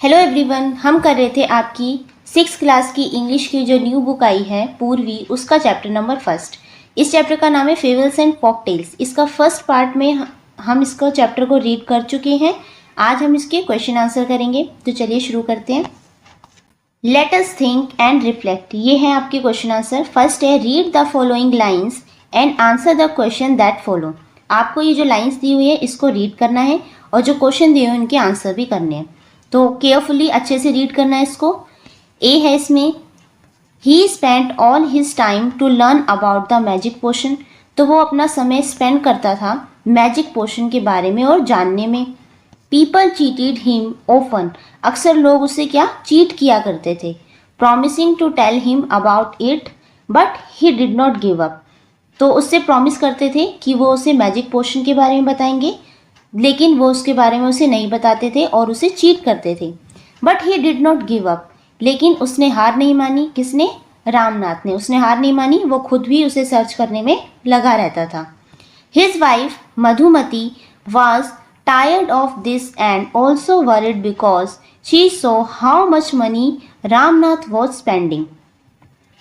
Hello everyone, हम कर रहे थे आपकी 6th क्लास की इंग्लिश की जो न्यू बुक आई है पूर्वी, उसका चैप्टर नंबर फर्स्ट। इस चैप्टर का नाम है फेबल्स एंड फोक टेल्स। इसका फर्स्ट पार्ट में हम इसको चैप्टर को रीड कर चुके हैं। आज हम इसके क्वेश्चन आंसर करेंगे, तो चलिए शुरू करते हैं। Let us think and reflect, ये है आपके क्वेश्चन आंसर। फर्स्ट है read the following lines and answer the question that follow. आपको ये जो लाइन्स दी हुई है इसको रीड करना है और जो क्वेश्चन दिए हुए उनके आंसर भी करने हैं, तो केयरफुली अच्छे से रीड करना है इसको। ए है इसमें, he spend all his time to learn about the magic potion, तो वो अपना समय स्पेंड करता था मैजिक पोशन के बारे में और जानने में। पीपल चीटेड हिम ऑफन, अक्सर लोग उससे क्या चीट किया करते थे। Promising to tell him about it but he did not give up, तो उससे प्रॉमिस करते थे कि वो उसे मैजिक पोशन के बारे में बताएंगे, लेकिन वो उसके बारे में उसे नहीं बताते थे और उसे चीट करते थे। But he did not give up, लेकिन उसने हार नहीं मानी। किसने? रामनाथ ने। उसने हार नहीं मानी, वो खुद भी उसे सर्च करने में लगा रहता था। His wife Madhumati was tired of this and also worried because she so how much money Ramnath was spending,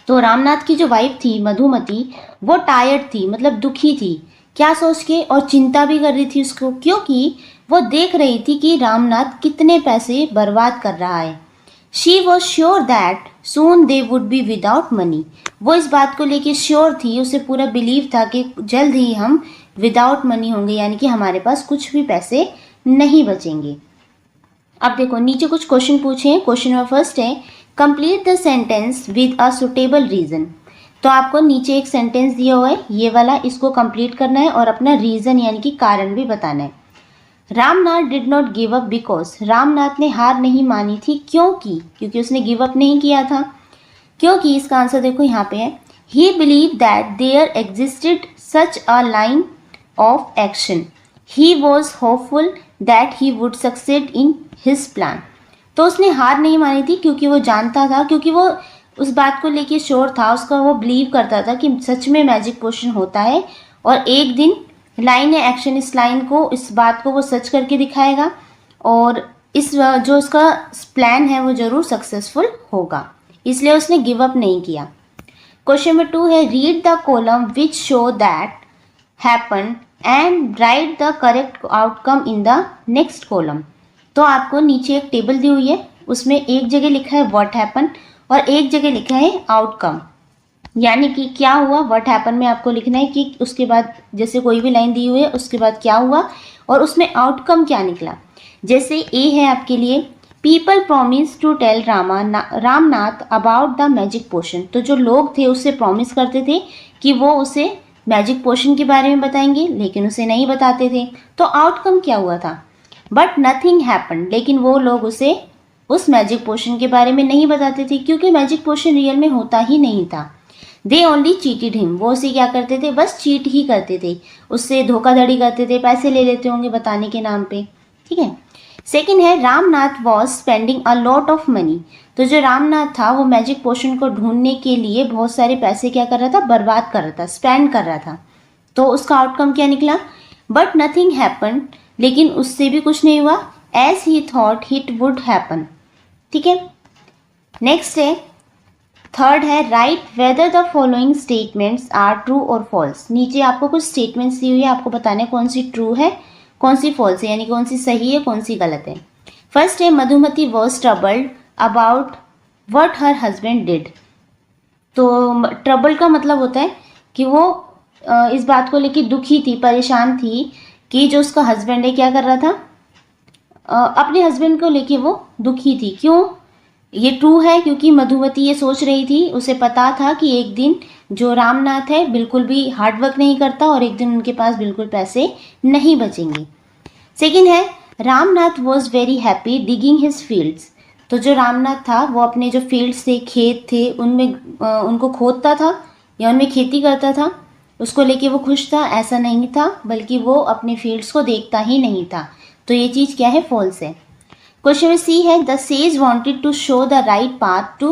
तो रामनाथ की जो वाइफ थी मधुमती, वो टायर्ड थी, मतलब दुखी थी। क्या सोच के? और चिंता भी कर रही थी उसको, क्योंकि वो देख रही थी कि रामनाथ कितने पैसे बर्बाद कर रहा है। She was sure that soon they would be without money, वो इस बात को लेके श्योर थी, उसे पूरा बिलीव था कि जल्द ही हम विदाउट मनी होंगे, यानी कि हमारे पास कुछ भी पैसे नहीं बचेंगे। अब देखो नीचे कुछ क्वेश्चन पूछे हैं। क्वेश्चन नंबर फर्स्ट है complete the sentence with a suitable reason, तो आपको नीचे एक सेंटेंस दिया हुआ है, ये वाला, इसको कंप्लीट करना है और अपना रीजन यानी कि कारण भी बताना है। Ramnath did not give up because, Ramnath ने हार नहीं मानी थी क्योंकि उसने गिव अप नहीं किया था। क्योंकि इसका आंसर देखो यहाँ पे है, he believe that there existed such a line of action, he was hopeful that he would succeed in his plan, तो उसने हार नहीं मानी थी क्योंकि वो जानता था, क्योंकि वो उस बात को लेके श्योर था, उसका वो बिलीव करता था कि सच में मैजिक पोशन होता है और एक दिन लाइन या एक्शन, इस लाइन को, इस बात को वो सच करके दिखाएगा और इस जो उसका प्लान है वो जरूर सक्सेसफुल होगा, इसलिए उसने गिव अप नहीं किया। क्वेश्चन नंबर 2 है read the column which show that happen and right the correct outcome in the next column, तो आपको नीचे एक टेबल दी हुई है, उसमें एक जगह लिखा है व्हाट हैपन और एक जगह लिखा है आउटकम, यानी कि क्या हुआ। व्हाट हैपन में आपको लिखना है कि उसके बाद जैसे कोई भी लाइन दी हुई है उसके बाद क्या हुआ और उसमें आउटकम क्या निकला। जैसे ए है आपके लिए, people promise to tell Ramnath about the magic potion, तो जो लोग थे उससे प्रॉमिस करते थे कि वो उसे मैजिक पोशन के बारे में बताएंगे, लेकिन उसे नहीं बताते थे, तो आउटकम क्या हुआ था। बट नथिंग हैपन, लेकिन वो लोग उसे उस मैजिक पोशन के बारे में नहीं बताते थे क्योंकि मैजिक पोशन रियल में होता ही नहीं था। दे ओनली चीटेड हिम, वो उसे क्या करते थे, बस चीट ही करते थे, उससे धोखाधड़ी करते थे, पैसे ले लेते होंगे बताने के नाम पे, ठीक है। सेकेंड है Ramnath was spending a lot of money, तो जो रामनाथ था वो मैजिक पोशन को ढूंढने के लिए बहुत सारे पैसे क्या कर रहा था, बर्बाद कर रहा था, स्पेंड कर रहा था, तो उसका आउटकम क्या निकला। बट नथिंग हैपन, लेकिन उससे भी कुछ नहीं हुआ, as he thought it would happen, ठीक है। नेक्स्ट है थर्ड है right whether the following statements are true और फॉल्स, नीचे आपको कुछ स्टेटमेंट्स दी हुई है, आपको बताना है कौन सी ट्रू है कौन सी फॉल्स है, यानी कौन सी सही है कौन सी गलत है। फर्स्ट है Madhumati was troubled about what her husband did, तो ट्रबल का मतलब होता है कि वो इस बात को लेकर दुखी थी, परेशान थी कि जो उसका हस्बैंड है क्या कर रहा था, अपने हस्बैंड को लेके वो दुखी थी। क्यों? ये ट्रू है क्योंकि मधुमती ये सोच रही थी, उसे पता था कि एक दिन जो रामनाथ है बिल्कुल भी हार्डवर्क नहीं करता और एक दिन उनके पास बिल्कुल पैसे नहीं बचेंगे। सेकेंड है Ramnath was very happy digging his fields, तो जो रामनाथ था वो अपने जो फील्ड्स थे, खेत थे, उनमें उनको खोदता था या उनमें खेती करता था, उसको लेके वो खुश था, ऐसा नहीं था, बल्कि वो अपने फील्ड्स को देखता ही नहीं था, तो ये चीज़ क्या है, फॉल्स है। क्वेश्चन नंबर सी है the sage wanted to show the right path to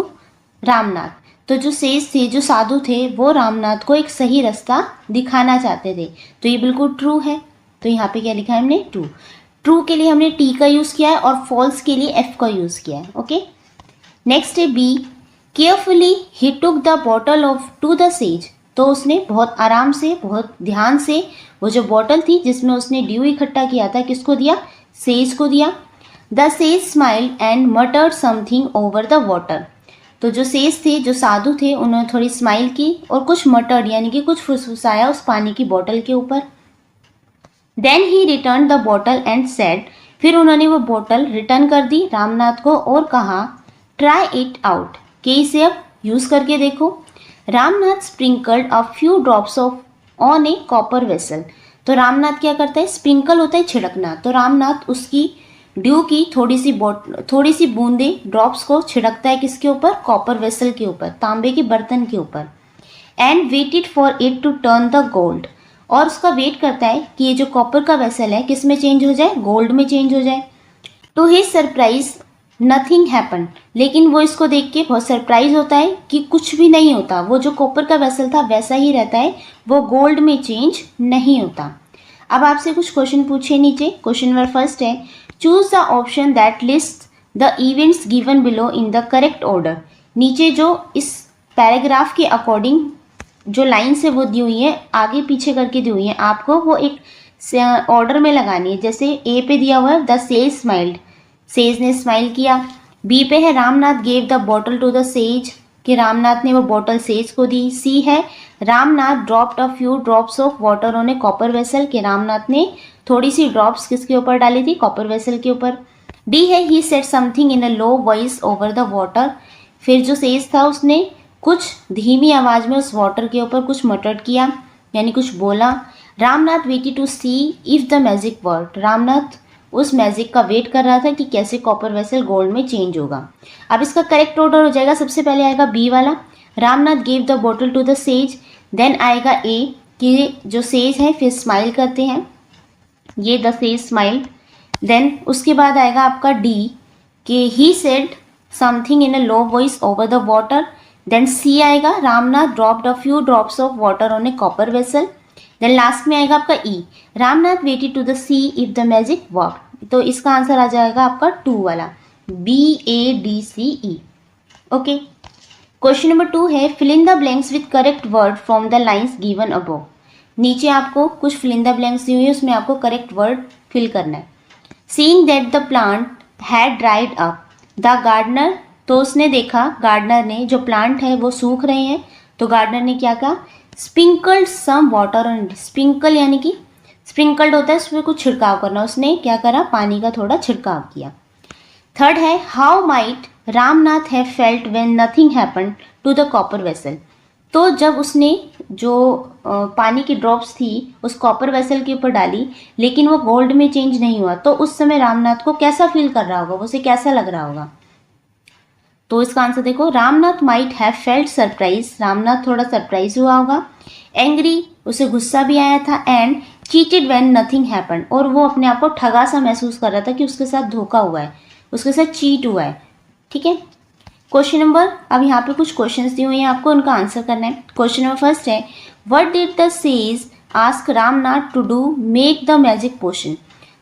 Ramnath, तो जो सेज थे, जो साधु थे, वो रामनाथ को एक सही रास्ता दिखाना चाहते थे, तो ये बिल्कुल ट्रू है, तो यहाँ पे क्या लिखा है हमने, ट्रू। ट्रू के लिए हमने टी का यूज़ किया है और फॉल्स के लिए एफ का यूज़ किया है। ओके, नेक्स्ट है B, carefully he took the bottle of to the sage. तो उसने बहुत आराम से, बहुत ध्यान से वो जो बॉटल थी जिसमें उसने ड्यू इकट्ठा किया था, किसको दिया? सेज को दिया। The sage smile and मटर्ड something over the water. तो जो सेज थे, जो साधु थे, उन्होंने थोड़ी स्माइल की और कुछ मटर्ड यानी कि कुछ फुसफुसाया उस पानी की बॉटल के ऊपर। Then he return the bottle and said, फिर उन्होंने वो बॉटल रिटर्न कर दी रामनाथ को और कहा, ट्राई इट आउट, कि इसे अब यूज़ करके देखो। Ramnath sprinkled a few drops of on a copper vessel. तो रामनाथ क्या करता है? स्प्रिंकल होता है छिड़कना। तो रामनाथ उसकी ड्यू की थोड़ी सी बूंदे ड्रॉप्स को छिड़कता है किसके ऊपर? कॉपर वेसल के ऊपर, तांबे के बर्तन के ऊपर। And waited for it to turn the gold, और उसका वेट करता है कि ये जो कॉपर का वेसल है किस में चेंज हो जाए? गोल्ड में चेंज हो जाए। To his surprise nothing happen, लेकिन वो इसको देख के बहुत सरप्राइज होता है कि कुछ भी नहीं होता। वो जो कॉपर का वेसल था वैसा ही रहता है, वो गोल्ड में चेंज नहीं होता। अब आपसे कुछ क्वेश्चन पूछे नीचे। क्वेश्चन नंबर फर्स्ट है, choose the option that list the events given below in the correct order. नीचे जो इस पैराग्राफ के अकॉर्डिंग जो लाइन्स है वो दी हुई है, आगे पीछे करके दी हुई है, आपको वो एक ऑर्डर में लगानी है। जैसे ए पे दिया हुआ है द सेज स्माइल्ड, सेज ने स्माइल किया। बी पे है Ramnath gave the bottle to the sage, कि रामनाथ ने वो बॉटल सेज को दी। सी है Ramnath dropped a few drops of water on a copper vessel, कि रामनाथ ने थोड़ी सी ड्रॉप्स किसके ऊपर डाली थी? कॉपर वेसल के ऊपर। डी है ही said something in a low voice over the water, फिर जो सेज था उसने कुछ धीमी आवाज़ में उस वाटर के ऊपर कुछ मटर्ड किया यानी कुछ बोला। Ramnath waited to see if the magic work, Ramnath उस मैजिक का वेट कर रहा था कि कैसे कॉपर वेसल गोल्ड में चेंज होगा। अब इसका करेक्ट ऑर्डर हो जाएगा, सबसे पहले आएगा बी वाला, Ramnath gave the bottle to the sage. Then आएगा ए कि जो सेज है फिर स्माइल करते हैं, ये द सेज स्माइल। देन उसके बाद आएगा आपका डी कि he said something in a low voice over the water. Then C आएगा Ramnath dropped a few drops of water on a copper vessel. Then last में आएगा आपका E, Ramnath waited to the see if the magic work. तो इसका answer आ जाएगा आपका 2 वाला, BADCE। Okay, question number 2 है, fill in the blanks with correct word from the lines given above. नीचे आपको कुछ फिल इन द ब्लैंक्स दी हुई है, उसमें आपको करेक्ट वर्ड फिल करना है। Seeing that the plant had dried up the gardener, तो उसने देखा, गार्डनर ने, जो प्लांट है वो सूख रहे हैं, तो गार्डनर ने क्या कहा? Sprinkled some water on it. Sprinkle यानी कि स्प्रिंकल्ड होता है उसमें कुछ छिड़काव करना, उसने क्या करा? पानी का थोड़ा छिड़काव किया। थर्ड है, how might Ramnath have felt when nothing happened to the copper vessel. तो जब उसने जो पानी की ड्रॉप्स थी उस कॉपर वेसल के ऊपर डाली लेकिन वो गोल्ड में चेंज नहीं हुआ, तो उस समय रामनाथ को कैसा फील कर रहा होगा? उसे कैसा लग रहा होगा? तो इसका आंसर देखो, Ramnath might have felt surprise, Ramnath थोड़ा सरप्राइज हुआ होगा। एंग्री, उसे गुस्सा भी आया था। And cheated when nothing happened, और वो अपने आप को ठगा सा महसूस कर रहा था कि उसके साथ धोखा हुआ है, उसके साथ चीट हुआ है। ठीक है, क्वेश्चन नंबर, अब यहाँ पे कुछ क्वेश्चंस दिए हुए हैं, आपको उनका आंसर करना है। क्वेश्चन नंबर फर्स्ट है, what did the sage ask Ramnath to do make the magic potion.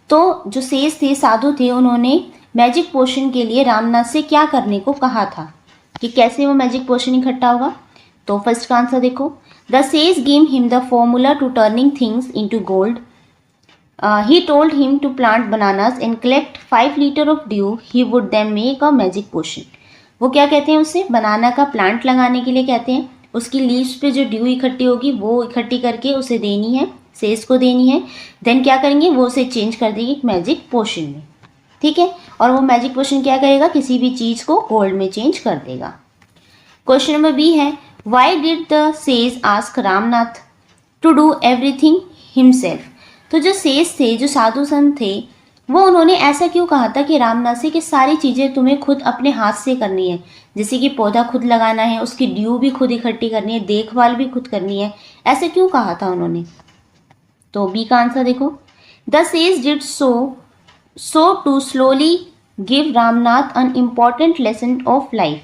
तो जो सेज थे, साधु थे, उन्होंने मैजिक पोशन के लिए रामनाथ से क्या करने को कहा था, कि कैसे वो मैजिक पोशन इकट्ठा होगा। तो फर्स्ट का आंसर देखो, the sage give him the formula to turning things into gold. He told him to plant bananas and collect 5 liters of dew. He would then make a magic potion. वो क्या कहते हैं? उसे बनाना का plant लगाने के लिए कहते हैं। उसकी लीव्स पे जो ड्यू इकट्ठी होगी वो इकट्ठी करके उसे देनी है, सेज को देनी है। देन क्या करेंगे? वो उसे चेंज कर देगी एक मैजिक पोशन में। ठीक है, और वो मैजिक पोशन क्या करेगा? किसी भी चीज़ को गोल्ड में चेंज कर देगा। क्वेश्चन नंबर बी है, why did the sage ask Ramnath to do everything himself. तो जो सेज थे, जो साधु संत थे, वो उन्होंने ऐसा क्यों कहा था कि रामनाथ से कि सारी चीज़ें तुम्हें खुद अपने हाथ से करनी है, जैसे कि पौधा खुद लगाना है, उसकी ड्यू भी खुद इकट्ठी करनी है, देखभाल भी खुद करनी है, ऐसे क्यों कहा था उन्होंने? तो बी का आंसर देखो, the sage did so to slowly give Ramnath an important lesson of life.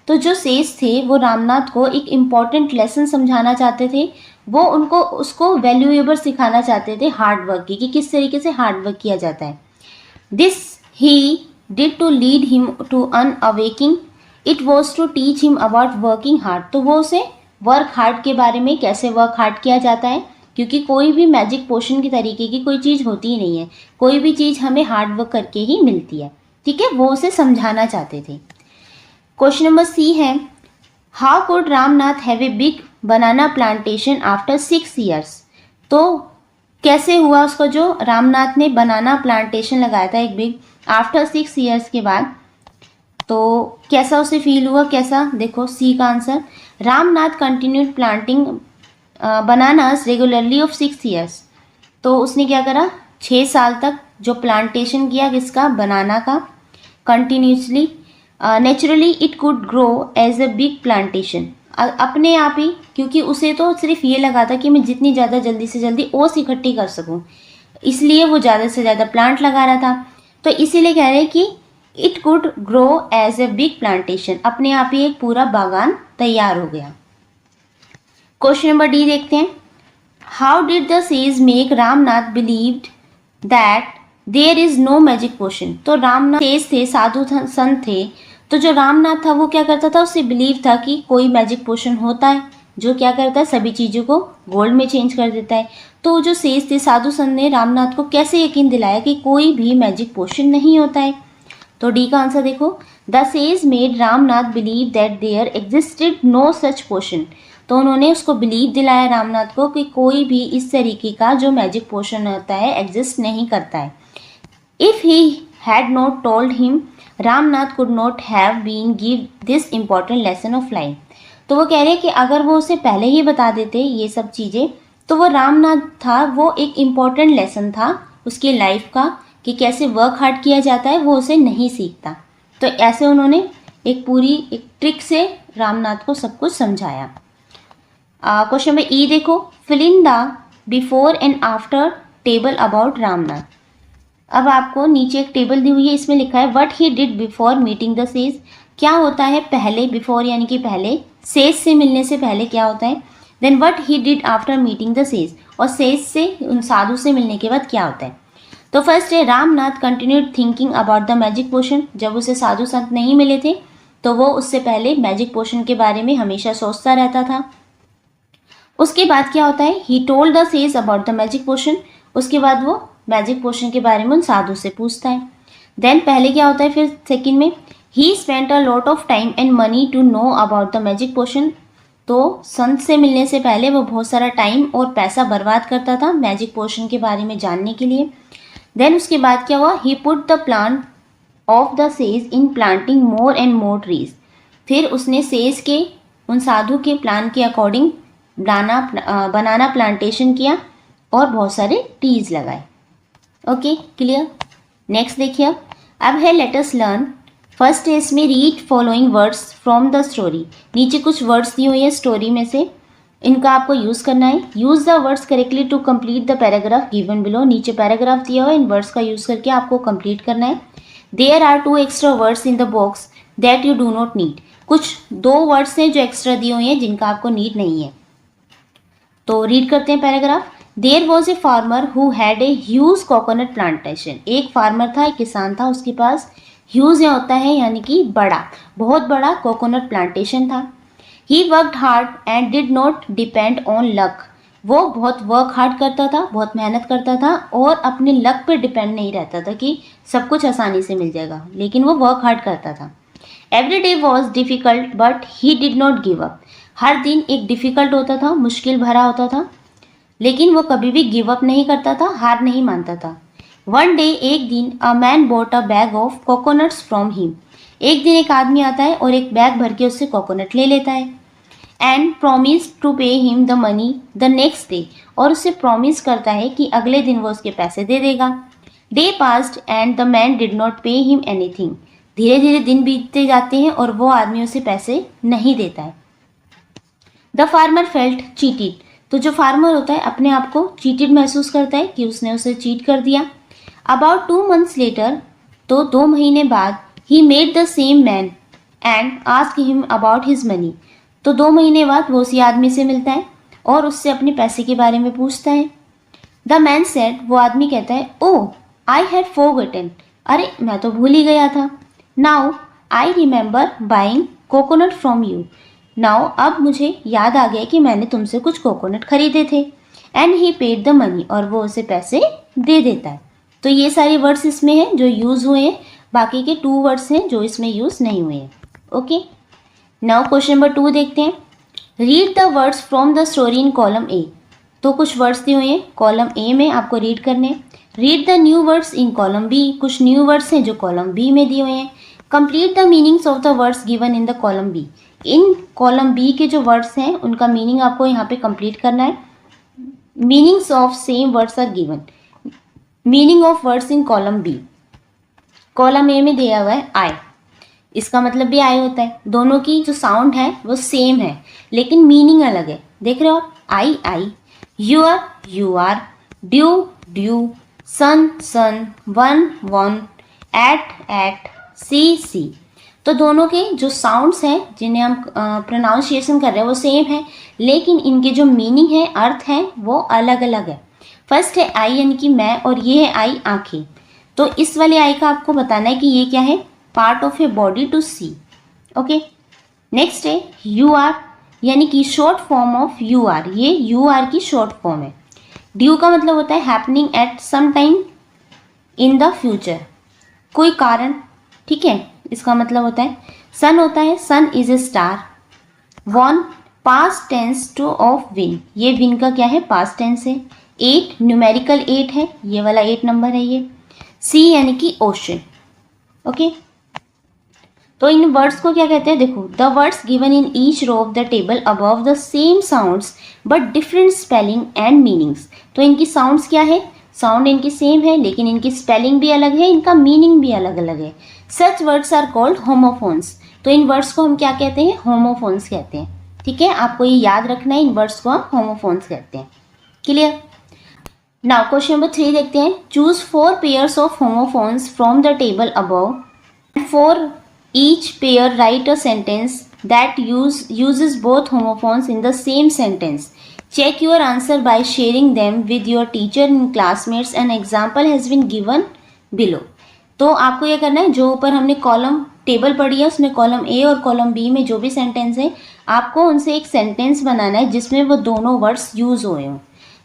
तो जो सेज थे वो रामनाथ को एक इम्पॉर्टेंट लेसन समझाना चाहते थे, वो उसको वैल्यूएबल सिखाना चाहते थे हार्ड वर्क की, कि किस तरीके से हार्ड वर्क किया जाता है। This he did to lead him to an awakening, it was to teach him about working hard. तो वो उसे वर्क हार्ड के बारे में, कैसे वर्क हार्ड किया जाता है, क्योंकि कोई भी मैजिक पोशन की तरीके की कोई चीज़ होती ही नहीं है, कोई भी चीज़ हमें हार्ड वर्क करके ही मिलती है। ठीक है, वो उसे समझाना चाहते थे। क्वेश्चन नंबर सी है, how could Ramnath have a big banana plantation after 6 years. तो कैसे हुआ उसका, जो रामनाथ ने बनाना प्लांटेशन लगाया था एक बिग, आफ्टर 6 ईयर्स के बाद, तो कैसा उसे फील हुआ, कैसा, देखो सी का answer, Ramnath continued planting bananas regularly of 6 years. तो उसने क्या करा, 6 साल तक जो प्लांटेशन किया किसका, बनाना का, continuously. Naturally it could grow as a big plantation, अपने आप ही, क्योंकि उसे तो सिर्फ ये लगा था कि मैं जितनी ज़्यादा जल्दी से जल्दी ओस इकट्ठी कर सकूं, इसलिए वो ज़्यादा से ज़्यादा प्लांट लगा रहा था। तो इसीलिए कह रहे हैं कि it could grow as a big plantation, अपने आप ही एक पूरा बागान तैयार हो गया। क्वेश्चन नंबर डी देखते हैं, how did the sage make Ramnath believed that there is no magic potion. तो रामनाथ सेज थे, साधु संत थे, तो जो रामनाथ था वो क्या करता था, उसे बिलीव था कि कोई मैजिक पोशन होता है जो क्या करता है, सभी चीज़ों को गोल्ड में चेंज कर देता है। तो जो सेज थे, साधु संत ने रामनाथ को कैसे यकीन दिलाया कि कोई भी मैजिक पोशन नहीं होता है। तो डी का आंसर देखो, the sage made Ramnath believe that there existed no such potion. तो उन्होंने उसको बिलीव दिलाया रामनाथ को कि कोई भी इस तरीके का जो मैजिक पोशन होता है एग्जिस्ट नहीं करता है। If he had not told him, Ramnath could not have been give this important lesson of life. तो वो कह रहे हैं कि अगर वो उसे पहले ही बता देते ये सब चीज़ें, तो वो रामनाथ था, वो एक इम्पॉर्टेंट लेसन था उसकी लाइफ का कि कैसे वर्क हार्ड किया जाता है, वो उसे नहीं सीखता। तो ऐसे उन्होंने एक पूरी एक ट्रिक से रामनाथ को सब कुछ समझाया। क्वेश्चन नंबर ई देखो, fill in the before and after table about Ramnath. अब आपको नीचे एक टेबल दी हुई है, इसमें लिखा है what he did before meeting the says. क्या होता है पहले, बिफोर यानी कि पहले, सेज से मिलने से पहले क्या होता है। Then what he did after meeting the sage, और सेज से, उन साधु से मिलने के बाद क्या होता है। तो फर्स्ट है, Ramnath continued thinking about the magic potion. जब उसे साधु संत नहीं मिले थे तो वो उससे पहले मैजिक पोशन के बारे में हमेशा सोचता रहता था। उसके बाद क्या होता है, he told the sage about the magic potion. उसके बाद वो मैजिक पोशन के बारे में उन साधु से पूछता है। देन पहले क्या होता है, फिर सेकंड में, he spent a lot of time and money to know about the magic potion. तो संत से मिलने से पहले वो बहुत सारा टाइम और पैसा बर्बाद करता था मैजिक पोशन के बारे में जानने के लिए। देन उसके बाद क्या हुआ, he put the plan of the sage in planting more and more trees. फिर उसने सेज के, उन साधु के प्लान के अकॉर्डिंग बनाना प्लांटेशन किया और बहुत सारे ट्रीज लगाए। Okay, clear. नेक्स्ट देखिए, अब है लेट अस लर्न। फर्स्ट है इसमें read following words from the story. नीचे कुछ वर्ड्स दिए हुए हैं स्टोरी में से, इनका आपको यूज़ करना है। Use the words correctly to complete the paragraph given below. नीचे पैराग्राफ दिया हुआ है, इन वर्ड्स का यूज़ करके आपको कंप्लीट करना है। There are 2 extra words in the box that you do not need. कुछ 2 वर्ड्स हैं जो एक्स्ट्रा दिए हुए हैं जिनका आपको नीड नहीं है। तो रीड करते हैं paragraph. There was a farmer who had a huge coconut plantation. एक फार्मर था, एक किसान था, उसके पास ह्यूज यहाँ होता है यानी कि बड़ा, बहुत बड़ा कोकोनट प्लांटेशन था। He worked hard and did not depend on luck. वो बहुत वर्क हार्ड करता था, बहुत मेहनत करता था और अपने लक पे डिपेंड नहीं रहता था कि सब कुछ आसानी से मिल जाएगा, लेकिन वो वर्क हार्ड करता था। Every day was difficult but he did not give up. हर दिन एक डिफ़िकल्ट होता था, मुश्किल भरा होता था, लेकिन वो कभी भी गिव अप नहीं करता था, हार नहीं मानता था। वन डे, एक दिन, a man bought a bag of coconuts from him. एक दिन एक आदमी आता है और एक बैग भर के उससे कोकोनट ले लेता है। And promise to pay him the money the next day. और उससे प्रॉमिस करता है कि अगले दिन वो उसके पैसे दे देगा। Day passed and the man did not pay him anything. धीरे धीरे दिन बीतते जाते हैं और वो आदमी उसे पैसे नहीं देता है। The farmer felt cheated. तो जो फार्मर होता है अपने आप को चीटेड महसूस करता है कि उसने उसे चीट कर दिया। अबाउट 2 months लेटर, तो 2 महीने बाद, he met the same man and ask him about his money. तो 2 महीने बाद वो उसी आदमी से मिलता है और उससे अपने पैसे के बारे में पूछता है। द मैन सेड, वो आदमी कहता है, ओह आई हैड फॉरगॉटन, अरे मैं तो भूल ही गया था। Now I remember buying coconut from you. Now अब मुझे याद आ गया कि मैंने तुमसे कुछ कोकोनट खरीदे थे। And he paid the money, और वो उसे पैसे दे देता है। तो ये सारे वर्ड्स इसमें हैं जो यूज़ हुए हैं, बाकी के 2 वर्ड्स हैं जो इसमें यूज़ नहीं हुए हैं। ओके, नाउ क्वेश्चन नंबर 2 देखते हैं। Read the words from the story in column A. तो कुछ वर्ड्स दिए हुए हैं कॉलम ए में, आपको रीड करने हैं। Read the new words in column B. कुछ न्यू वर्ड्स हैं जो कॉलम बी में दिए हुए हैं। Complete the meanings of the words given in the column B. इन कॉलम बी के जो वर्ड्स हैं उनका मीनिंग आपको यहाँ पे कंप्लीट करना है। Meanings of same words are given. Meaning of words in column B, column A में दिया हुआ है आई, इसका मतलब भी आई होता है। दोनों की जो साउंड है वो सेम है लेकिन मीनिंग अलग है। देख रहे हो आप, I eye, your you are, dew due, sun son, one won, ate see. तो दोनों के जो साउंड्स हैं जिन्हें हम प्रोनाउंसिएशन कर रहे हैं वो सेम है, लेकिन इनके जो मीनिंग है, अर्थ है, वो अलग अलग है। फर्स्ट है आई यानी कि मैं, और ये है आई आँखें। तो इस वाले आई का आपको बताना है कि ये क्या है, part of a body to see. Okay, next है यू आर यानी कि short form of you are, ये यू आर की शॉर्ट फॉर्म है। ड्यू का मतलब होता है happening at some time in the future, कोई कारण, ठीक है, इसका मतलब होता है। सन होता है sun is a star. Won past tense to of win, ये विन का क्या है, पास्ट टेंस है। 8 न्यूमेरिकल 8 है, ये वाला 8 नंबर है ये। सी यानी कि ओशन। ओके, तो इन वर्ड्स को क्या कहते हैं, देखो, the words given in each row of the table above the same sounds but different spelling and meanings. तो इनकी साउंड्स क्या है, साउंड इनकी सेम है लेकिन इनकी स्पेलिंग भी अलग है, इनका मीनिंग भी अलग अलग है। Such words are called homophones. तो इन वर्ड्स को हम क्या कहते हैं, होमोफोन्स कहते हैं। ठीक है, आपको ये याद रखना है, इन वर्ड्स को हम होमोफोन्स कहते हैं। क्लियर। नाउ क्वेश्चन नंबर 3 देखते हैं। Choose 4 pairs of homophones from the table above. For each pair write a sentence that uses both homophones in the same sentence. Check your answer by sharing them with your teacher and classmates. An example has been given below. तो आपको ये करना है, जो ऊपर हमने column table पढ़ी है उसमें कॉलम ए और कॉलम बी में जो भी सेंटेंस है, आपको उनसे एक सेंटेंस बनाना है जिसमें वो दोनों वर्ड्स यूज हुए हों।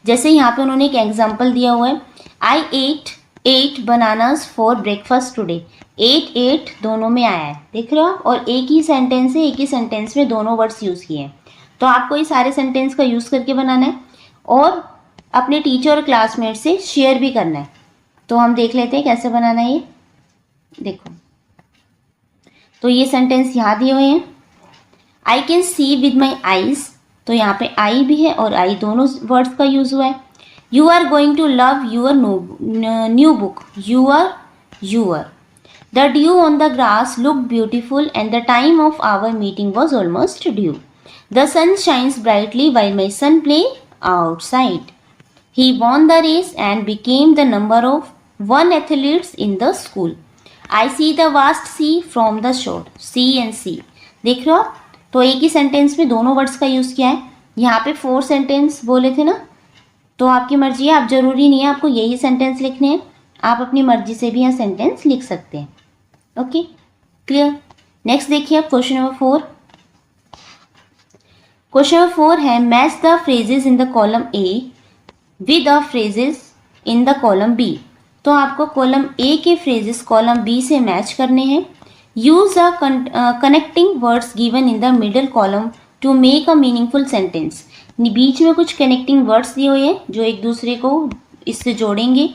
जैसे यहाँ पे उन्होंने एक एग्जाम्पल दिया हुआ है, I ate 8 bananas for breakfast today. 8 दोनों में आया है, देख रहे हो आप, और एक ही सेंटेंस है, एक ही सेंटेंस में दोनों वर्ड्स यूज़ किए हैं। तो आपको ये सारे सेंटेंस का यूज़ करके बनाना है और अपने टीचर और क्लासमेट से शेयर भी करना है। तो हम देख लेते हैं कैसे बनाना है ये। देखो, तो ये सेंटेंस यहाँ दिए हुए हैं। I can see with my eyes, तो यहाँ पे आई भी है और आई दोनों वर्ड्स का यूज़ हुआ है। You are going to love your new book, your. The dew on the grass looked beautiful and the time of our meeting was almost due. The sun shines brightly while my son play outside. He won the race and became the number of 1 athletes in the school. I see the vast sea from the shore. See and see. देख रहे हो आप? तो एक ही sentence में दोनों words का use किया है। यहाँ पे 4 सेंटेंस बोले थे ना, तो आपकी मर्जी है, आप जरूरी नहीं है आपको यही सेंटेंस लिखने हैं, आप अपनी मर्जी से भी यहाँ सेंटेंस लिख सकते हैं। Okay, clear. नेक्स्ट देखिए आप क्वेश्चन नंबर 4। क्वेश्चन नंबर 4 है match the phrases in the column A with the phrases in the column B. तो आपको कॉलम ए के फ्रेजेस कॉलम बी से मैच करने हैं। Use a connecting words given in the middle column to make a meaningful sentence. बीच में कुछ connecting words दिए हुए हैं जो एक दूसरे को इससे जोड़ेंगे,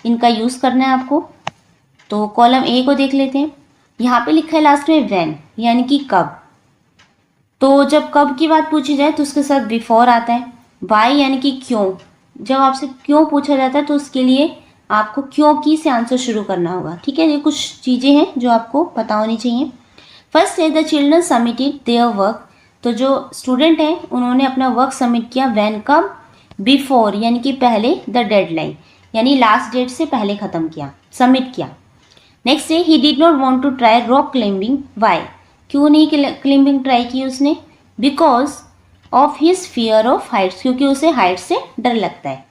इनका यूज़ करना है आपको। तो कॉलम ए को देख लेते हैं। यहाँ पे लिखा है लास्ट में व्हेन, यानी कि कब। तो जब कब की बात पूछी जाए तो उसके साथ बिफोर आता है। वाई यानी कि क्यों, जब आपसे क्यों पूछा जाता है तो उसके लिए आपको क्यों की से आंसर शुरू करना होगा। ठीक है, ये कुछ चीज़ें हैं जो आपको पता होनी चाहिए। फर्स्ट है the children submitted their work. तो जो स्टूडेंट हैं उन्होंने अपना वर्क सबमिट किया व्हेन, कब, बिफोर यानी कि पहले, द डेडलाइन यानी लास्ट डेट से पहले ख़त्म किया, सबमिट किया। नेक्स्ट है he did not want to try rock climbing. Why, क्यों नहीं क्लाइंबिंग ट्राई की उसने? Because of his fear of heights, क्योंकि उसे हाइट से डर लगता है।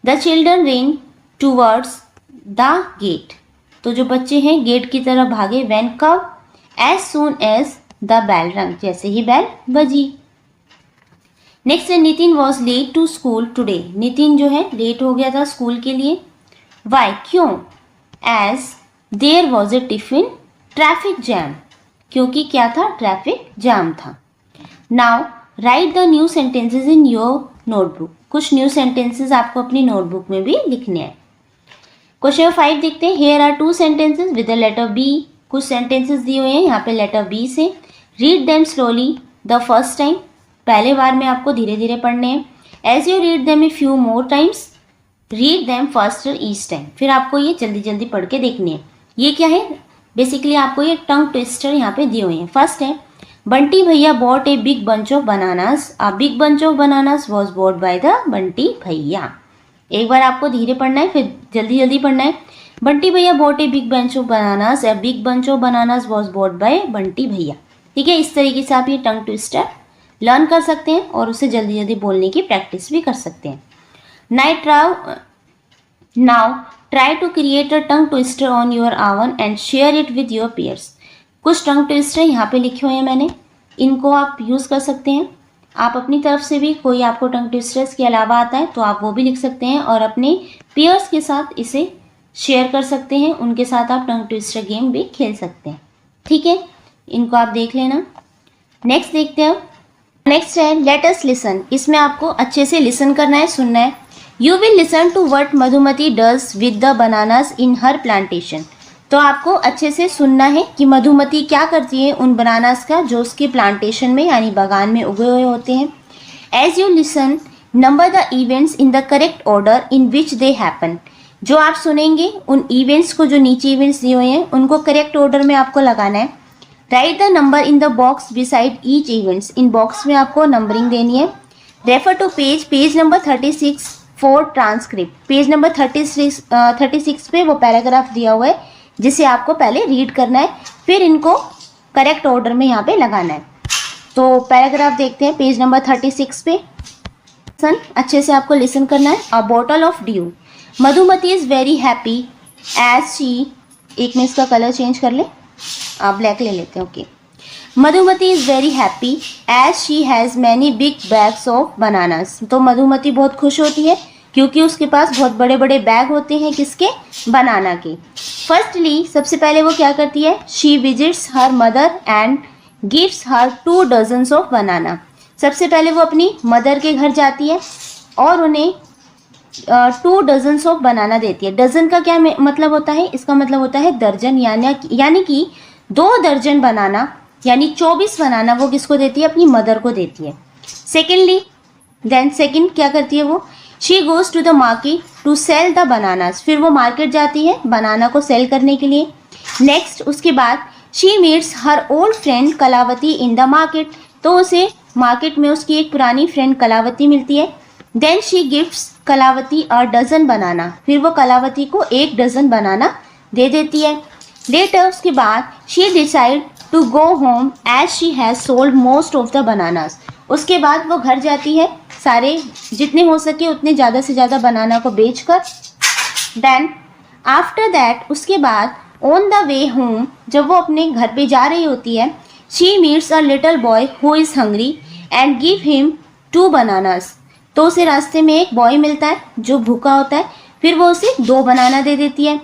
The children ran towards the gate. तो जो बच्चे हैं गेट की तरफ भागे। व्हेन कब? As soon as the bell rang, जैसे ही बेल बजी। नेक्स्ट है Nitin was late to school today. Nitin जो है लेट हो गया था स्कूल के लिए। वाई? क्यों? As there was a tiffin traffic jam, क्योंकि क्या था? ट्रैफिक जाम था। Now write the new sentences in your notebook. कुछ न्यू सेंटेंसेज आपको अपनी नोटबुक में भी लिखने हैं। क्वेश्चन 5 देखते हैं। Here are 2 sentences with the letter B. कुछ सेंटेंसेज दिए हुए हैं यहाँ पे लेटर बी से। Read them slowly the first time. पहले बार में आपको धीरे धीरे पढ़ने हैं। As you read them a few more times read them faster each time. फिर आपको ये जल्दी जल्दी पढ़ के देखनी है। ये क्या है? बेसिकली आपको ये टंग ट्विस्टर यहाँ पे दिए हुए हैं। फर्स्ट है बंटी भैया bot a big bunch of bananas. A big bunch of bananas was bought by the Bunty भैया। एक बार आपको धीरे पढ़ना है, फिर जल्दी जल्दी पढ़ना है। बंटी भैया bot a big bunch of bananas. A big bunch of bananas was bought by Bunty भैया। ठीक है, इस तरीके से आप ये टंग ट्विस्टर लर्न कर सकते हैं और उसे जल्दी जल्दी बोलने की प्रैक्टिस भी कर सकते हैं। Now try to create a tongue twister on your own and share it with your peers। कुछ टंग ट्विस्टर यहाँ पे लिखे हुए हैं मैंने, इनको आप यूज़ कर सकते हैं। आप अपनी तरफ से भी कोई आपको टंग ट्विस्टर्स के अलावा आता है तो आप वो भी लिख सकते हैं और अपने peers के साथ इसे शेयर कर सकते हैं। उनके साथ आप टंग ट्विस्टर गेम भी खेल सकते हैं। ठीक है, इनको आप देख लेना। नेक्स्ट देखते हैं। नेक्स्ट है लेट अस लिसन। इसमें आपको अच्छे से लिसन करना है, सुनना है। You will listen to what Madhumati does with the bananas in her plantation. तो आपको अच्छे से सुनना है कि मधुमती क्या करती है उन बनानास का जो उसके प्लांटेशन में यानी बागान में उगे हुए होते हैं। As you listen number the events in the correct order in which they happen. जो आप सुनेंगे उन इवेंट्स को, जो नीचे इवेंट्स दिए हुए हैं उनको करेक्ट ऑर्डर में आपको लगाना है। Write the number in the box beside each events. इन बॉक्स में आपको नंबरिंग देनी है। Refer to page number 36 for transcript. Page number 36 पे वो पैराग्राफ दिया हुआ है जिसे आपको पहले रीड करना है, फिर इनको करेक्ट ऑर्डर में यहाँ पे लगाना है। तो पैराग्राफ देखते हैं पेज नंबर 36 पे। अच्छे से आपको लिसन करना है। A bottle of dew. Madhumati is very happy as she, एक में इसका कलर चेंज कर ले, आप ब्लैक ले लेते हैं। Okay. Madhumati is very happy as she has many big bags of bananas. तो मधुमती बहुत खुश होती है क्योंकि उसके पास बहुत बड़े बड़े बैग होते हैं, किसके? बनाना के। फर्स्टली, सबसे पहले वो क्या करती है? She visits her mother and gives her 2 dozens of बनाना। सबसे पहले वो अपनी मदर के घर जाती है और उन्हें 2 डजन्स ऑफ बनाना देती है। डजन का क्या मतलब होता है? इसका मतलब होता है दर्जन, यानी कि 2 दर्जन बनाना यानी 24 बनाना वो किसको देती है? अपनी मदर को देती है। सेकेंड क्या करती है वो? She goes to the market to sell the bananas. फिर वो मार्केट जाती है बनाना को सेल करने के लिए। नेक्स्ट, उसके बाद she meets her old friend Kalavati in the market. तो उसे मार्केट में उसकी एक पुरानी फ्रेंड कलावती मिलती है। Then she gifts Kalavati a dozen banana. फिर वो कलावती को 1 डजन बनाना दे देती है। लेटर, उसके बाद she decide to go home as she has sold most of the bananas. उसके बाद वो घर जाती है सारे जितने हो सके उतने ज़्यादा से ज़्यादा बनाना को बेचकर। देन आफ्टर दैट, उसके बाद ऑन द वे होम, जब वो अपने घर पे जा रही होती है, she meets a little boy who is hungry and give him 2 bananas. तो उसे रास्ते में एक बॉय मिलता है जो भूखा होता है, फिर वो उसे 2 बनाना दे देती है।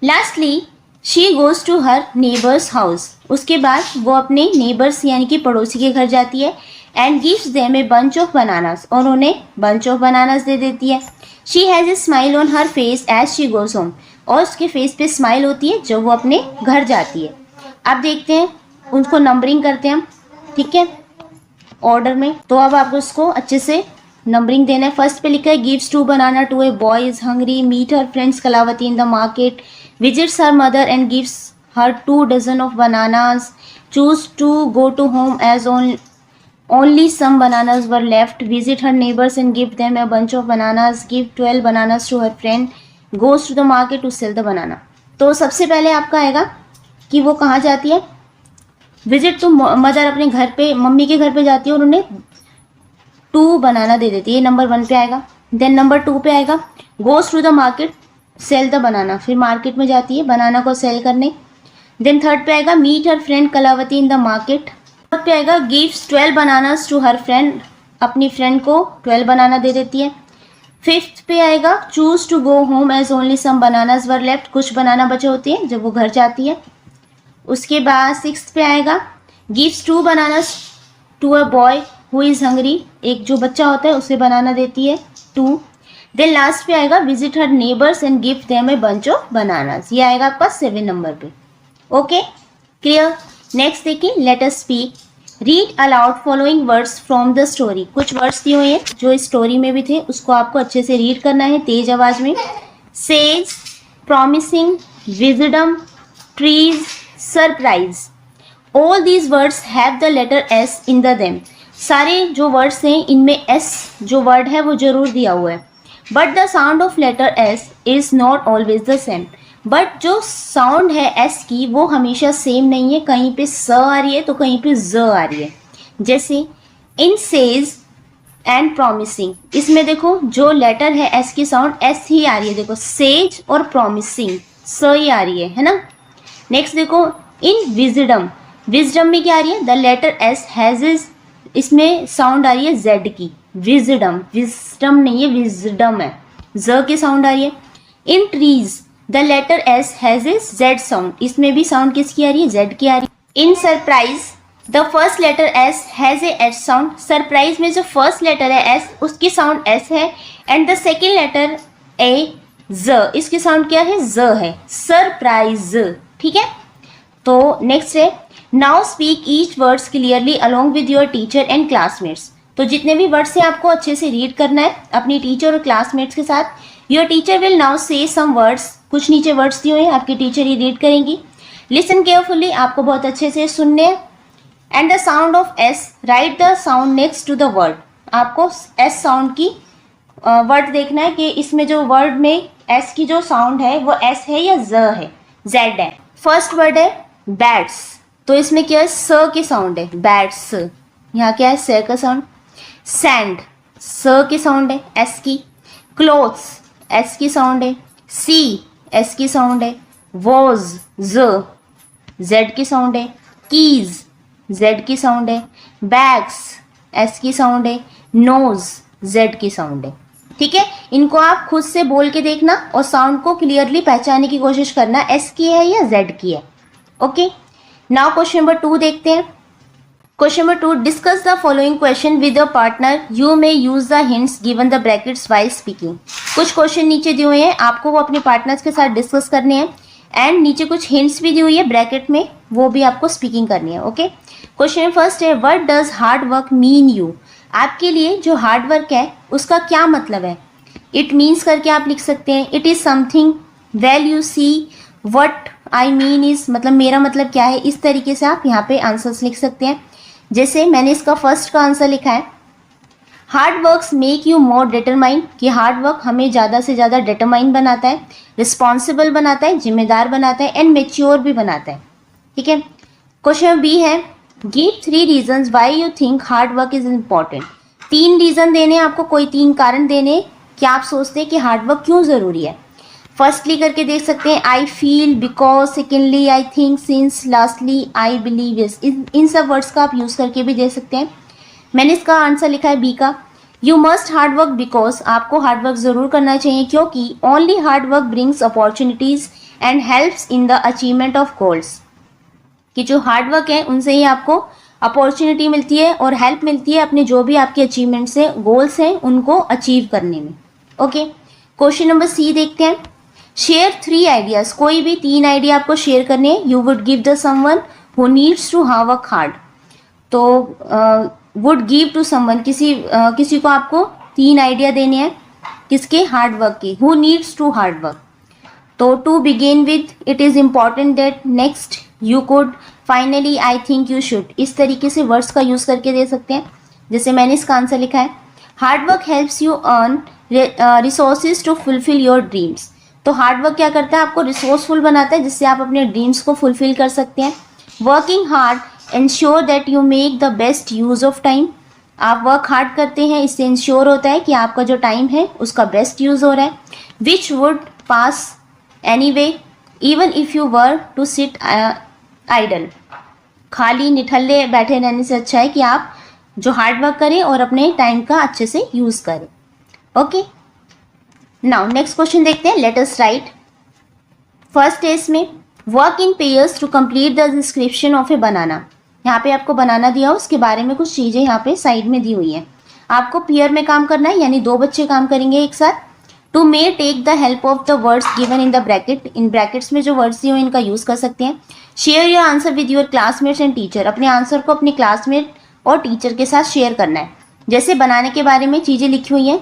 Lastly she goes to her neighbour's house. उसके बाद वो अपने नेबर्स यानी कि पड़ोसी के घर जाती है and gives them a bunch of bananas, और उन्हें बंच ऑफ बनानास दे देती है। She has a smile on her face as she goes home. और उसके फेस पे स्माइल होती है जब वो अपने घर जाती है। अब देखते हैं, उनको नंबरिंग करते हैं हम, ठीक है, ऑर्डर में। तो अब आपको इसको अच्छे से नंबरिंग देना है। फर्स्ट पे लिखा है gives 2 banana to a boy is hungry, meet her friends Kalavati in the market, visits her mother and gives her 2 dozen of bananas, choose to go to home as only some bananas were left, visit her neighbors and give them a bunch of bananas, give 12 bananas to her friend, goes to the market to sell the banana। तो सबसे पहले आपका आएगा कि वो कहाँ जाती है? विजिट टू मदर, अपने घर पे, मम्मी के घर पे जाती है और उन्हें 2 बनाना दे देती है। नंबर 1 पे आएगा। देन नंबर 2 पे आएगा goes to the market, sell the banana, फिर मार्केट में जाती है बनाना को सेल करने। देन थर्ड पे आएगा meet her friend Kalavati in the market. Fourth पे आएगा gives 12 bananas to her friend, अपनी फ्रेंड को 12 बनाना दे देती है। फिफ्थ पे आएगा choose to go home as only some bananas were left, कुछ बनाना बचे होती है जब वो घर जाती है। उसके बाद सिक्स्थ पे आएगा gives 2 bananas to a boy who is hungry, एक जो बच्चा होता है उसे बनाना देती है 2। देन लास्ट पे आएगा visit her neighbours and give them a bunch of bananas, ये आएगा आपका 7 नंबर पे। Okay clear. नेक्स्ट देखिए let us speak. Read aloud following words from the story, कुछ वर्ड्स दिए हुए हैं जो इस स्टोरी में भी थे, उसको आपको अच्छे से रीड करना है तेज आवाज में। Sage, promising, wisdom, trees, surprise, all these words have the letter S in the them, सारे जो वर्ड्स हैं इनमें एस जो वर्ड है वो जरूर दिया हुआ है। But the sound of letter S is not always the same, but जो साउंड है एस की वो हमेशा सेम नहीं है, कहीं पे स आ रही है तो कहीं पे ज आ रही है। जैसे इन सेज एंड प्रॉमिसिंग, इसमें देखो जो लेटर है एस की साउंड एस ही आ रही है, देखो सेज और प्रॉमिसिंग स ही आ रही है ना। नेक्स्ट देखो इन विजडम, विजडम में क्या आ रही है, the letter S has is, इसमें साउंड आ रही है जेड की, विजडम, विजडम नहीं है विजडम है, ज की साउंड आ रही है। In trees the letter S has is Z sound, इसमें भी साउंड किसकी आ रही है, जेड की आ रही है। In surprise the first letter S has a H sound, surprise में जो फर्स्ट लेटर है एस उसकी साउंड एस है and the second letter a Z, इसकी साउंड क्या है, ज है, सरप्राइज। ठीक है, तो नेक्स्ट है now speak each words clearly along with your teacher and classmates, तो जितने भी वर्ड्स हैं आपको अच्छे से रीड करना है अपनी टीचर और क्लासमेट्स के साथ। योर टीचर विल नाउ से सम वर्ड्स, कुछ नीचे वर्ड्स दिए हुए हैं आपकी टीचर ही रीड करेंगी। लिसन केयरफुली, आपको बहुत अच्छे से सुनने हैं। And the sound of S, write the sound next to the word, आपको एस साउंड की वर्ड देखना है कि इसमें जो वर्ड में एस की जो साउंड है वो एस है या ज है, जेड है। फर्स्ट वर्ड है बैट्स, तो इसमें क्या है, स की साउंड है, बैट्स, यहाँ क्या है, स का साउंड। सैंड, स की साउंड है एस की। क्लोथ्स, एस की साउंड है। सी, एस की साउंड है। वॉज, ज, जेड की साउंड है। कीज, जेड की साउंड है। बैग्स, एस की साउंड है। नोज, जेड की साउंड है। ठीक है, इनको आप खुद से बोल के देखना और साउंड को क्लियरली पहचानने की कोशिश करना, एस की है या जेड की है। ओके, नाउ क्वेश्चन नंबर 2 देखते हैं। Question number 2, discuss the following question with your partner, you may use the hints given the brackets while speaking. कुछ क्वेश्चन नीचे दिए हुए हैं, आपको वो अपने पार्टनर्स के साथ डिस्कस करने हैं एंड नीचे कुछ हिंट्स भी दी हुई है ब्रैकेट में, वो भी आपको स्पीकिंग करनी है। ओके, क्वेश्चन फर्स्ट है what does hard work mean you, आपके लिए जो हार्ड वर्क है उसका क्या मतलब है। इट मीन्स करके आप लिख सकते हैं, it is something well you see, what I mean is, मतलब मेरा मतलब क्या है, इस तरीके से आप यहाँ पे आंसर्स लिख सकते हैं। जैसे मैंने इसका फर्स्ट का आंसर लिखा है, hard works make you more determined, कि हार्ड वर्क हमें ज़्यादा से ज़्यादा डिटरमाइन बनाता है, रिस्पॉन्सिबल बनाता है, जिम्मेदार बनाता है एंड मेच्योर भी बनाता है। ठीक है, क्वेश्चन बी है give 3 reasons why you think hard work is important. 3 reason देने हैं आपको, कोई 3 कारण देने कि आप सोचते हैं कि हार्ड वर्क क्यों ज़रूरी है। फर्स्टली करके देख सकते हैं I feel, because, secondly I think, since, lastly I believe is, इन सब वर्ड्स का आप यूज़ करके भी दे सकते हैं। मैंने इसका आंसर लिखा है बी का, you must hard work because, आपको हार्ड वर्क ज़रूर करना चाहिए क्योंकि only hard work brings opportunities and helps in the achievement of goals, कि जो हार्ड वर्क है उनसे ही आपको अपॉर्चुनिटी मिलती है और हेल्प मिलती है अपने जो भी आपके अचीवमेंट्स हैं, गोल्स हैं, उनको अचीव करने में। ओके, क्वेश्चन नंबर सी देखते हैं। शेयर 3 आइडियाज़, कोई भी 3 आइडिया आपको शेयर करने हैं। You would give the someone who needs to work hard, तो वुड गिव टू समवन, किसी को आपको 3 आइडिया देने हैं, किसके, हार्ड वर्क के, who needs to hard work. तो to begin with, it is important that, next you could, finally I think you should, इस तरीके से वर्ड्स का यूज़ करके दे सकते हैं। जैसे मैंने इसका आंसर लिखा है, hard work helps you earn resources to fulfil your dreams, तो हार्ड वर्क क्या करता है, आपको रिसोर्सफुल बनाता है जिससे आप अपने ड्रीम्स को फुलफिल कर सकते हैं। Working hard ensure that you make the best use of time, आप वर्क हार्ड करते हैं, इससे इंश्योर होता है कि आपका जो टाइम है उसका बेस्ट यूज़ हो रहा है। Which would pass anyway, even if you were to sit idle. खाली निठल्ले बैठे रहने से अच्छा है कि आप जो हार्ड वर्क करें और अपने टाइम का अच्छे से यूज़ करें. ओके, नाउ नेक्स्ट क्वेश्चन देखते हैं. Let us right. फर्स्ट है इसमें work in pairs to complete the description of a banana. यहाँ पे आपको बनाना दिया हो, उसके बारे में कुछ चीज़ें यहाँ पे साइड में दी हुई हैं. आपको पेयर में काम करना है, यानी 2 बच्चे काम करेंगे एक साथ. To may take the help of the words given in the bracket. इन ब्रैकेट्स में जो वर्ड्स दिए हुए इनका यूज़ कर सकते हैं. Share your answer with your classmates and teacher. अपने आंसर को अपने क्लासमेट और टीचर के साथ शेयर करना है. जैसे बनाने के बारे में चीज़ें लिखी हुई हैं,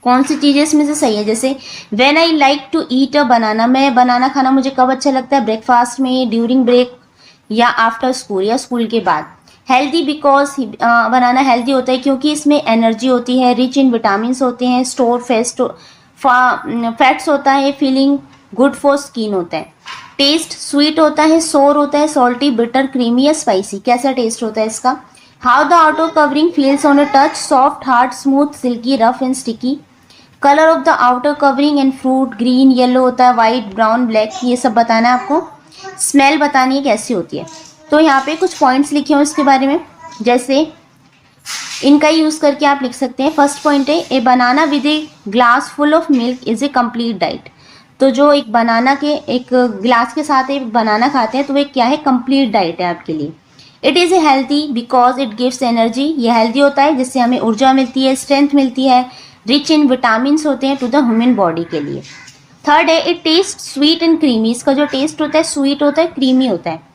कौन सी चीज़ें इसमें से सही है. जैसे when I like to eat a banana. मैं बनाना खाना मुझे कब अच्छा लगता है, ब्रेकफास्ट में, ड्यूरिंग ब्रेक, या आफ्टर स्कूल, या स्कूल के बाद. हेल्दी बिकॉज बनाना हेल्दी होता है क्योंकि इसमें एनर्जी होती है. रिच इन विटामिन होते हैं. स्टोर फैट्स होता है. फीलिंग गुड फॉर स्किन होता है. टेस्ट स्वीट होता है. सोर होता है. सॉल्टी, बिटर, क्रीमी या स्पाइसी. कैसा टेस्ट होता है इसका. How the outer covering feels on a touch. Soft, hard, smooth, silky, rough and sticky. Colour of the outer covering and fruit. Green, yellow होता है. White, brown, black. ये सब बताना है आपको. स्मेल बतानी है कैसी होती है. तो यहाँ पे कुछ पॉइंट्स लिखे हैं इसके बारे में, जैसे इनका यूज़ करके आप लिख सकते हैं. फर्स्ट पॉइंट है a banana with a glass full of milk is a complete diet. तो जो एक बनाना के एक ग्लास के साथ एक बनाना खाते हैं तो वो क्या है, कंप्लीट डाइट है आपके लिए. It is a healthy because it gives energy. ये हेल्दी होता है जिससे हमें ऊर्जा मिलती है, स्ट्रेंथ मिलती है. रिच इन विटामिन होते हैं टू द ह्यूमन बॉडी के लिए. थर्ड है it taste sweet and creamy. इसका जो टेस्ट होता है स्वीट होता है, क्रीमी होता है.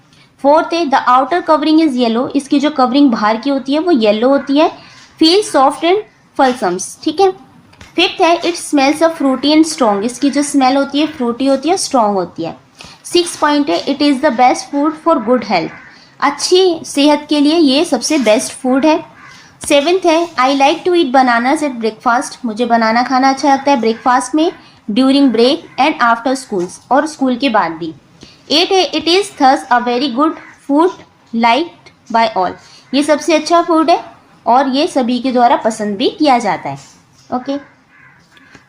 फोर्थ है the outer covering is yellow. इसकी जो कवरिंग बाहर की होती है वो येलो होती है. Feel soft and fulsomes. ठीक है. फिफ्थ है it smells of fruity and strong. इसकी जो स्मेल होती है फ्रूटी होती है, स्ट्रॉन्ग होती है. सिक्स पॉइंट है it is the best food for good health. अच्छी सेहत के लिए ये सबसे बेस्ट फूड है. सेवेंथ है I like to eat bananas at breakfast. मुझे बनाना खाना अच्छा लगता है ब्रेकफास्ट में, during break and after schools, और स्कूल के बाद भी. एट है it is thus a very good food liked by all. ये सबसे अच्छा फूड है और ये सभी के द्वारा पसंद भी किया जाता है. Okay,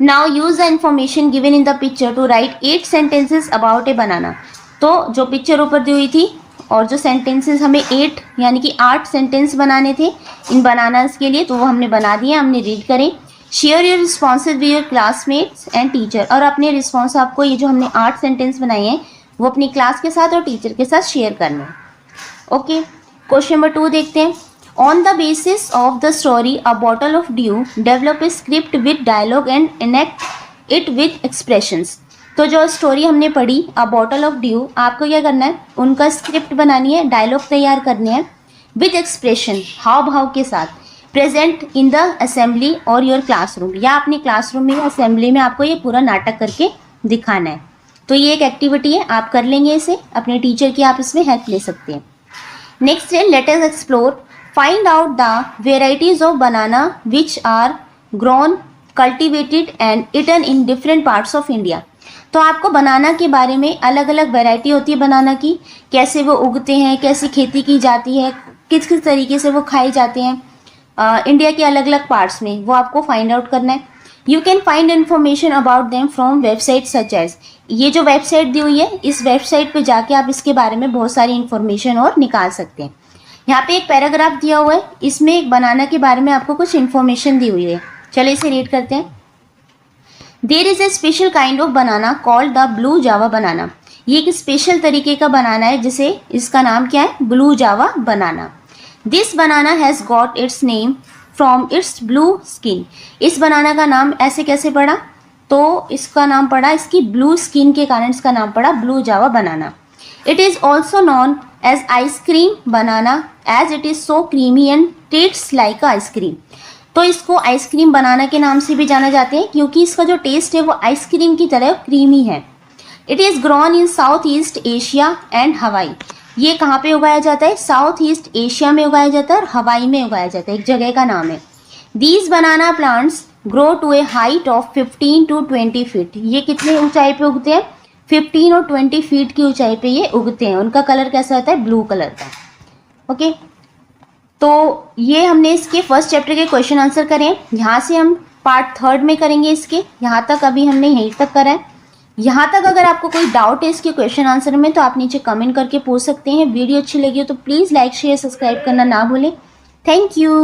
now use the information given in the picture to write 8 sentences about a banana. तो जो पिक्चर ऊपर दी हुई थी और जो सेंटेंसेस हमें 8 यानी कि 8 सेंटेंस बनाने थे इन बनानास के लिए, तो वो हमने बना दिए. हमने रीड करें. Share your responses with your classmates and teacher. और अपने रिस्पॉन्स आपको ये जो हमने 8 सेंटेंस बनाए हैं वो अपनी क्लास के साथ और टीचर के साथ शेयर करने हैं. ओके, क्वेश्चन नंबर 2 देखते हैं. On the basis of the story a bottle of dew develop a script with dialogue and enact it with expressions. तो जो स्टोरी हमने पढ़ी अ बॉटल ऑफ ड्यू, आपको क्या करना है, उनका स्क्रिप्ट बनानी है, डायलॉग तैयार करने हैं विद एक्सप्रेशन, हाव भाव के साथ. प्रेजेंट इन द असेंबली और योर क्लासरूम, या अपने क्लासरूम में या असेंबली में आपको ये पूरा नाटक करके दिखाना है. तो ये एक एक्टिविटी है, आप कर लेंगे इसे. अपने टीचर की आप इसमें हेल्प ले सकते हैं. नेक्स्ट है let us explore. Find out the varieties of banana which are grown, cultivated and eaten in different parts of India. तो आपको बनाना के बारे में, अलग अलग वैरायटी होती है बनाना की, कैसे वो उगते हैं, कैसी खेती की जाती है, किस किस तरीके से वो खाए जाते हैं इंडिया के अलग अलग पार्ट्स में, वो आपको फाइंड आउट करना है. You can find information about them from website such as. ये जो वेबसाइट दी हुई है, इस वेबसाइट पे जाके आप इसके बारे में बहुत सारी इन्फॉर्मेशन और निकाल सकते हैं. यहाँ पे एक पैराग्राफ दिया हुआ है, इसमें एक बनाना के बारे में आपको कुछ इन्फॉर्मेशन दी हुई है. चलिए इसे रीड करते हैं. There is a special kind of banana called the blue Java banana. ये एक स्पेशल तरीके का बनाना है जिसे, इसका नाम क्या है, blue Java banana. This banana has got its name from its blue skin. इस बनाना का नाम ऐसे कैसे पड़ा, तो इसका नाम पड़ा इसकी ब्लू स्किन के कारण इसका नाम पड़ा blue Java banana. It is also known as ice cream banana as it is so creamy and tastes like ice cream. तो इसको आइसक्रीम बनाना के नाम से भी जाना जाते हैं क्योंकि इसका जो टेस्ट है वो आइसक्रीम की तरह क्रीमी है. It is grown in south east Asia and हवाई. ये कहाँ पे उगाया जाता है, साउथ ईस्ट एशिया में उगाया जाता है और हवाई में उगाया जाता है, एक जगह का नाम है. These banana plants grow to a height of 15 to 20 feet. ये कितने ऊंचाई पे उगते हैं, 15 और 20 फीट की ऊंचाई पे ये उगते हैं. उनका कलर कैसा होता है, ब्लू कलर का. ओके, तो ये हमने इसके फर्स्ट चैप्टर के क्वेश्चन आंसर करें. यहाँ से हम पार्ट 3 में करेंगे इसके. यहाँ तक अभी हमने यहीं तक करा है. यहाँ तक अगर आपको कोई डाउट है इसके क्वेश्चन आंसर में तो आप नीचे कमेंट करके पूछ सकते हैं। वीडियो अच्छी लगी हो तो प्लीज़ लाइक शेयर सब्सक्राइब करना ना भूलें। Thank you.